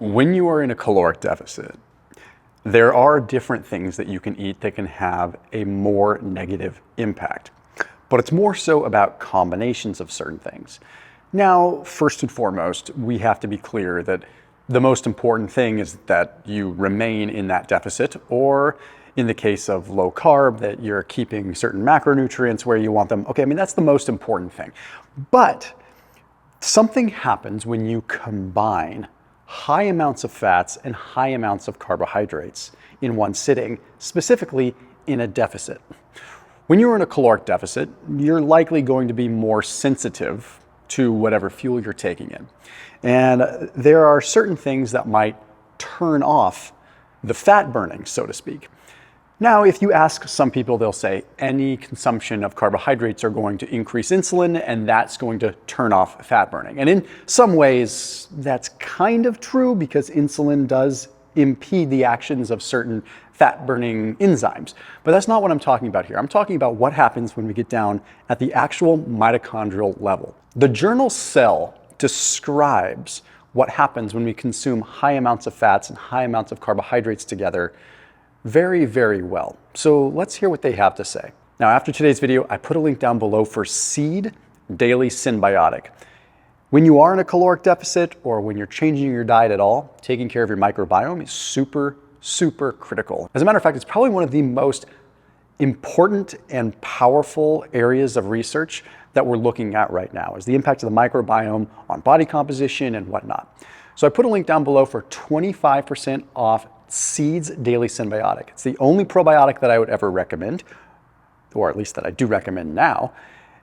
When you are in a caloric deficit, there are different things that you can eat that can have a more negative impact, but it's more so about combinations of certain things. Now, first and foremost, we have to be clear that the most important thing is that you remain in that deficit, or in the case of low carb, that you're keeping certain macronutrients where you want them. Okay, I mean, that's the most important thing. But something happens when you combine high amounts of fats and high amounts of carbohydrates in one sitting, specifically in a deficit. When you're in a caloric deficit, you're likely going to be more sensitive to whatever fuel you're taking in. And there are certain things that might turn off the fat burning, so to speak. Now, if you ask some people, they'll say any consumption of carbohydrates are going to increase insulin, and that's going to turn off fat burning. And in some ways, that's kind of true because insulin does impede the actions of certain fat burning enzymes. But that's not what I'm talking about here. I'm talking about what happens when we get down at the actual mitochondrial level. The journal Cell describes what happens when we consume high amounts of fats and high amounts of carbohydrates together very, very well. So let's hear what they have to say. Now, after today's video, I put a link down below for Seed Daily Synbiotic. When you are in a caloric deficit or when you're changing your diet at all, taking care of your microbiome is super, super critical. As a matter of fact, it's probably one of the most important and powerful areas of research that we're looking at right now, is the impact of the microbiome on body composition and whatnot. So I put a link down below for 25% off Seed's Daily Synbiotic. It's the only probiotic that I would ever recommend, or at least that I do recommend now.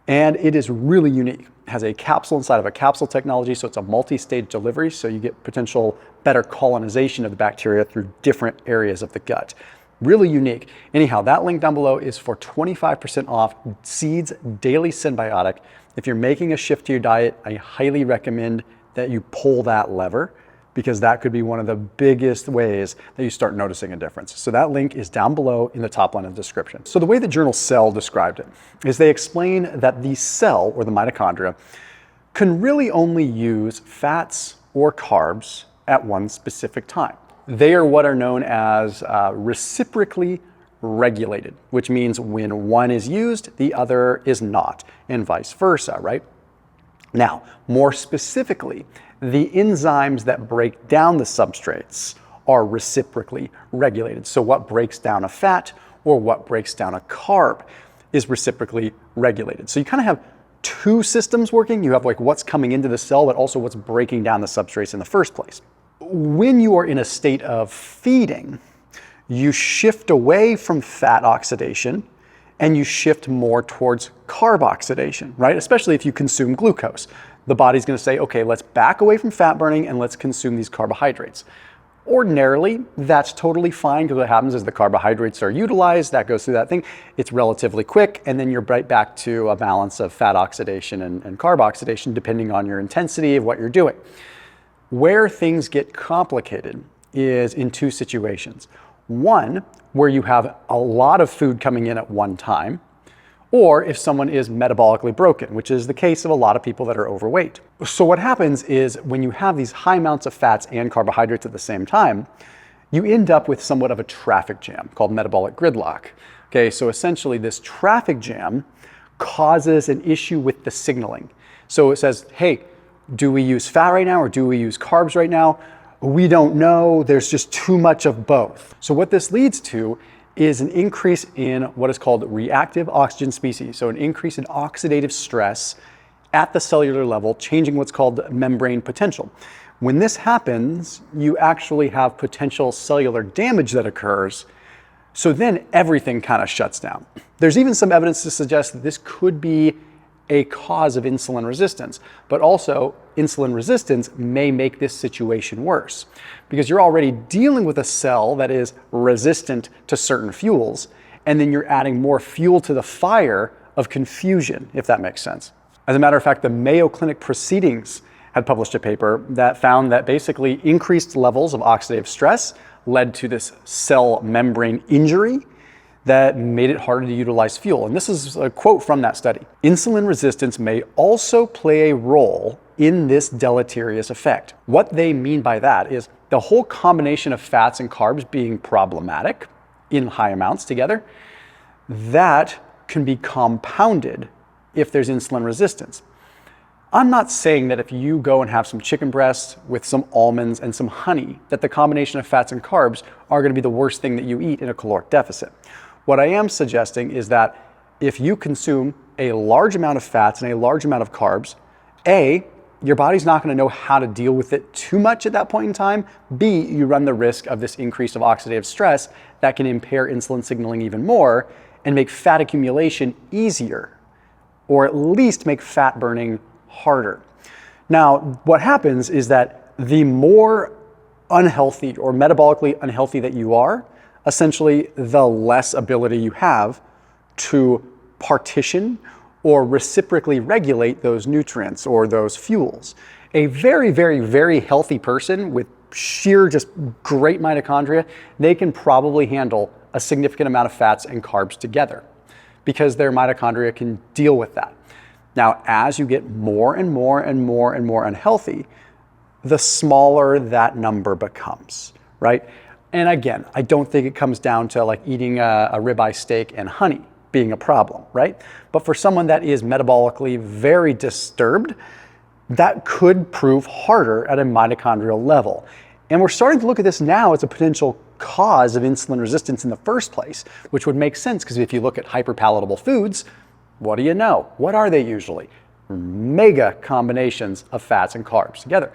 And it is really unique. It has a capsule inside of a capsule technology, so it's a multi-stage delivery, so you get potential better colonization of the bacteria through different areas of the gut. Really unique. Anyhow, that link down below is for 25% off Seed's Daily Synbiotic. If you're making a shift to your diet, I highly recommend that you pull that lever, because that could be one of the biggest ways that you start noticing a difference. So that link is down below in the top line of the description. So the way the journal Cell described it is they explain that the cell, or the mitochondria, can really only use fats or carbs at one specific time. They are what are known as reciprocally regulated, which means when one is used, the other is not, and vice versa, right? Now, more specifically, the enzymes that break down the substrates are reciprocally regulated. So what breaks down a fat or what breaks down a carb is reciprocally regulated. So you kind of have two systems working. You have like what's coming into the cell, but also what's breaking down the substrates in the first place. When you are in a state of feeding, you shift away from fat oxidation and you shift more towards carb oxidation, right? Especially if you consume glucose. The body's gonna say, okay, let's back away from fat burning and let's consume these carbohydrates. Ordinarily, that's totally fine, because what happens is the carbohydrates are utilized, that goes through that thing, it's relatively quick, and then you're right back to a balance of fat oxidation and carb oxidation, depending on your intensity of what you're doing. Where things get complicated is in two situations. One, where you have a lot of food coming in at one time, or if someone is metabolically broken, which is the case of a lot of people that are overweight. So what happens is when you have these high amounts of fats and carbohydrates at the same time, you end up with somewhat of a traffic jam called metabolic gridlock. Okay, so essentially this traffic jam causes an issue with the signaling. So it says, hey, do we use fat right now or do we use carbs right now? We don't know, there's just too much of both. So what this leads to is an increase in what is called reactive oxygen species. So an increase in oxidative stress at the cellular level, changing what's called membrane potential. When this happens, you actually have potential cellular damage that occurs. So then everything kind of shuts down. There's even some evidence to suggest that this could be a cause of insulin resistance, but also insulin resistance may make this situation worse because you're already dealing with a cell that is resistant to certain fuels, and then you're adding more fuel to the fire of confusion, if that makes sense. As a matter of fact, the Mayo Clinic Proceedings had published a paper that found that basically increased levels of oxidative stress led to this cell membrane injury that made it harder to utilize fuel. And this is a quote from that study. Insulin resistance may also play a role in this deleterious effect. What they mean by that is the whole combination of fats and carbs being problematic in high amounts together, that can be compounded if there's insulin resistance. I'm not saying that if you go and have some chicken breasts with some almonds and some honey, that the combination of fats and carbs are going to be the worst thing that you eat in a caloric deficit. What I am suggesting is that if you consume a large amount of fats and a large amount of carbs, A, your body's not going to know how to deal with it too much at that point in time. B, you run the risk of this increase of oxidative stress that can impair insulin signaling even more and make fat accumulation easier, or at least make fat burning harder. Now, what happens is that the more unhealthy or metabolically unhealthy that you are, essentially the less ability you have to partition or reciprocally regulate those nutrients or those fuels. A very, very, very healthy person with sheer just great mitochondria, they can probably handle a significant amount of fats and carbs together because their mitochondria can deal with that. Now, as you get more and more and more and more unhealthy, the smaller that number becomes, right? And again, I don't think it comes down to like eating a ribeye steak and honey being a problem, right? But for someone that is metabolically very disturbed, that could prove harder at a mitochondrial level. And we're starting to look at this now as a potential cause of insulin resistance in the first place, which would make sense because if you look at hyperpalatable foods, what do you know? What are they usually? Mega combinations of fats and carbs together.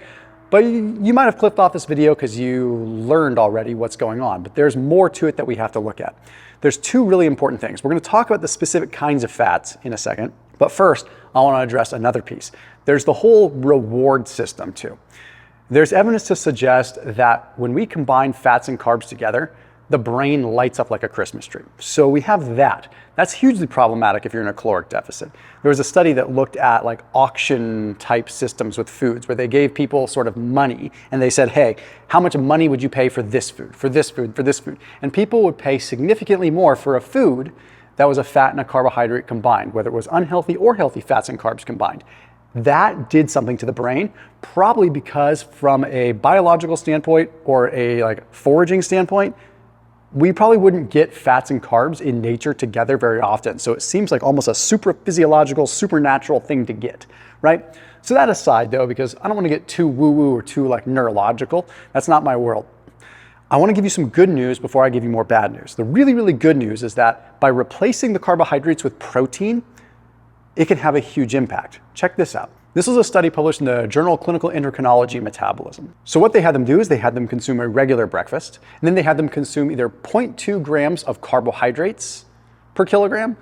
But you might have clipped off this video because you learned already what's going on, but there's more to it that we have to look at. There's two really important things. We're going to talk about the specific kinds of fats in a second, but first I want to address another piece. There's the whole reward system too. There's evidence to suggest that when we combine fats and carbs together, the brain lights up like a Christmas tree. So we have that. That's hugely problematic if you're in a caloric deficit. There was a study that looked at like auction type systems with foods where they gave people sort of money and they said, hey, how much money would you pay for this food, for this food, for this food? And people would pay significantly more for a food that was a fat and a carbohydrate combined, whether it was unhealthy or healthy fats and carbs combined. That did something to the brain, probably because from a biological standpoint or a like foraging standpoint, we probably wouldn't get fats and carbs in nature together very often. So it seems like almost a super physiological, supernatural thing to get, right? So that aside though, because I don't want to get too woo-woo or too like neurological, that's not my world. I want to give you some good news before I give you more bad news. The really, really good news is that by replacing the carbohydrates with protein, it can have a huge impact. Check this out. This was a study published in the Journal of Clinical Endocrinology and Metabolism. So what they had them do is they had them consume a regular breakfast, and then they had them consume either 0.2 grams of carbohydrates per kilogram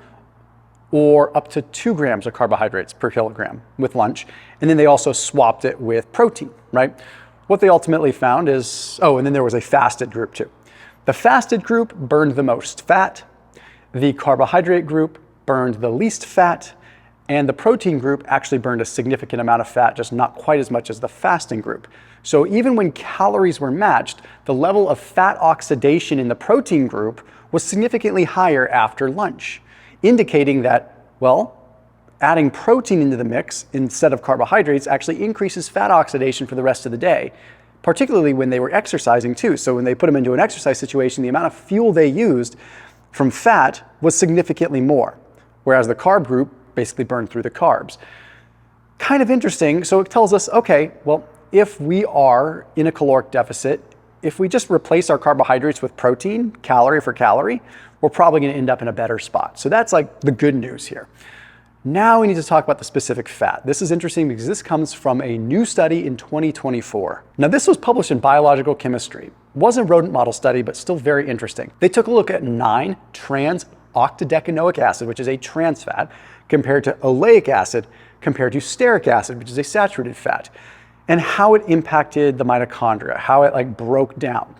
or up to 2 grams of carbohydrates per kilogram with lunch. And then they also swapped it with protein, right? What they ultimately found is, and then there was a fasted group too. The fasted group burned the most fat, the carbohydrate group burned the least fat, and the protein group actually burned a significant amount of fat, just not quite as much as the fasting group. So even when calories were matched, the level of fat oxidation in the protein group was significantly higher after lunch, indicating that, well, adding protein into the mix instead of carbohydrates actually increases fat oxidation for the rest of the day, particularly when they were exercising too. So when they put them into an exercise situation, the amount of fuel they used from fat was significantly more, whereas the carb group basically burned through the carbs. Kind of interesting. So it tells us, okay, well, if we are in a caloric deficit, if we just replace our carbohydrates with protein, calorie for calorie, we're probably going to end up in a better spot. So that's like the good news here. Now we need to talk about the specific fat. This is interesting because this comes from a new study in 2024. Now this was published in Biological Chemistry. It wasn't a rodent model study, but still very interesting. They took a look at 9 trans octadecanoic acid, which is a trans fat, compared to oleic acid, compared to stearic acid, which is a saturated fat, and how it impacted the mitochondria, how it like broke down.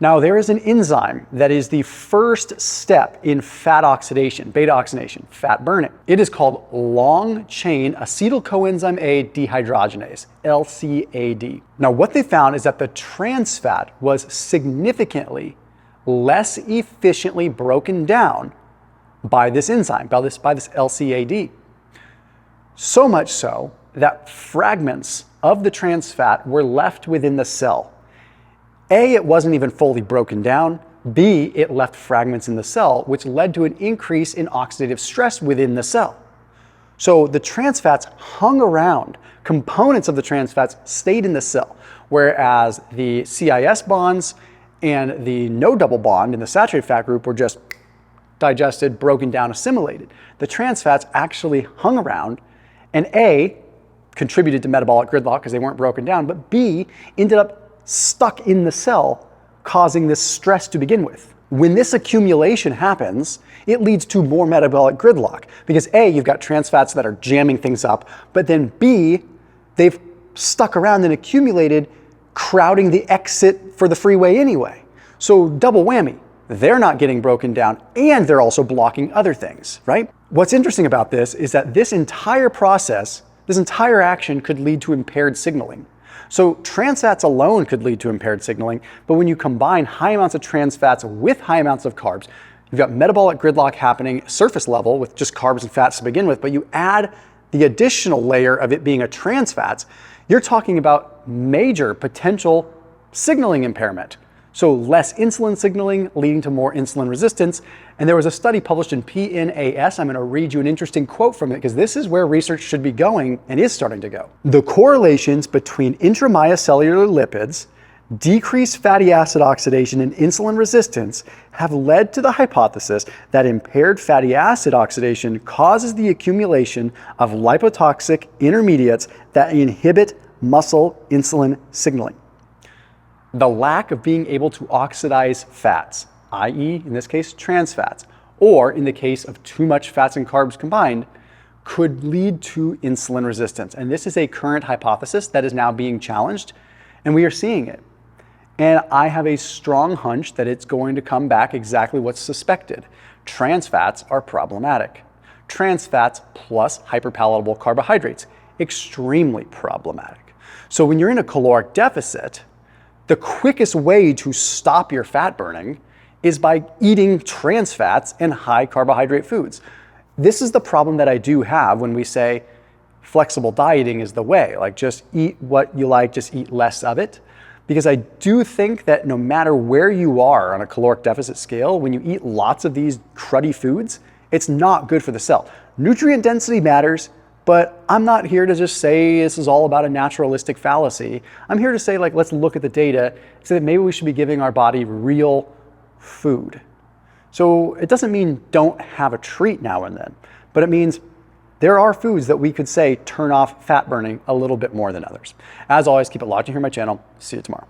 Now there is an enzyme that is the first step in fat oxidation, beta oxidation, fat burning. It is called long chain acetyl coenzyme A dehydrogenase, LCAD. Now what they found is that the trans fat was significantly less efficiently broken down by this enzyme, by this LCAD. So much so that fragments of the trans fat were left within the cell. A, it wasn't even fully broken down. B, it left fragments in the cell, which led to an increase in oxidative stress within the cell. So the trans fats hung around. Components of the trans fats stayed in the cell, whereas the CIS bonds and the no double bond in the saturated fat group were just digested, broken down, assimilated. The trans fats actually hung around, and A, contributed to metabolic gridlock because they weren't broken down, but B, ended up stuck in the cell, causing this stress to begin with. When this accumulation happens, it leads to more metabolic gridlock because A, you've got trans fats that are jamming things up, but then B, they've stuck around and accumulated, crowding the exit for the freeway anyway. So double whammy. They're not getting broken down and they're also blocking other things, right? What's interesting about this is that this entire process, this entire action could lead to impaired signaling. So trans fats alone could lead to impaired signaling, but when you combine high amounts of trans fats with high amounts of carbs, you've got metabolic gridlock happening surface level with just carbs and fats to begin with, but you add the additional layer of it being a trans fats, you're talking about major potential signaling impairment. So less insulin signaling leading to more insulin resistance. And there was a study published in PNAS. I'm going to read you an interesting quote from it because this is where research should be going and is starting to go. The correlations between intramyocellular lipids, decreased fatty acid oxidation, and insulin resistance have led to the hypothesis that impaired fatty acid oxidation causes the accumulation of lipotoxic intermediates that inhibit muscle insulin signaling. The lack of being able to oxidize fats, i.e. in this case trans fats, or in the case of too much fats and carbs combined, could lead to insulin resistance. And this is a current hypothesis that is now being challenged, and we are seeing it. And I have a strong hunch that it's going to come back exactly what's suspected. Trans fats are problematic. Trans fats plus hyperpalatable carbohydrates, extremely problematic. So when you're in a caloric deficit, the quickest way to stop your fat burning is by eating trans fats and high carbohydrate foods. This is the problem that I do have when we say flexible dieting is the way. Like just eat what you like, just eat less of it. Because I do think that no matter where you are on a caloric deficit scale, when you eat lots of these cruddy foods, it's not good for the cell. Nutrient density matters, but I'm not here to just say this is all about a naturalistic fallacy. I'm here to say, like, let's look at the data and say that maybe we should be giving our body real food. So it doesn't mean don't have a treat now and then, but it means there are foods that we could say turn off fat burning a little bit more than others. As always, keep it locked in here on my channel. See you tomorrow.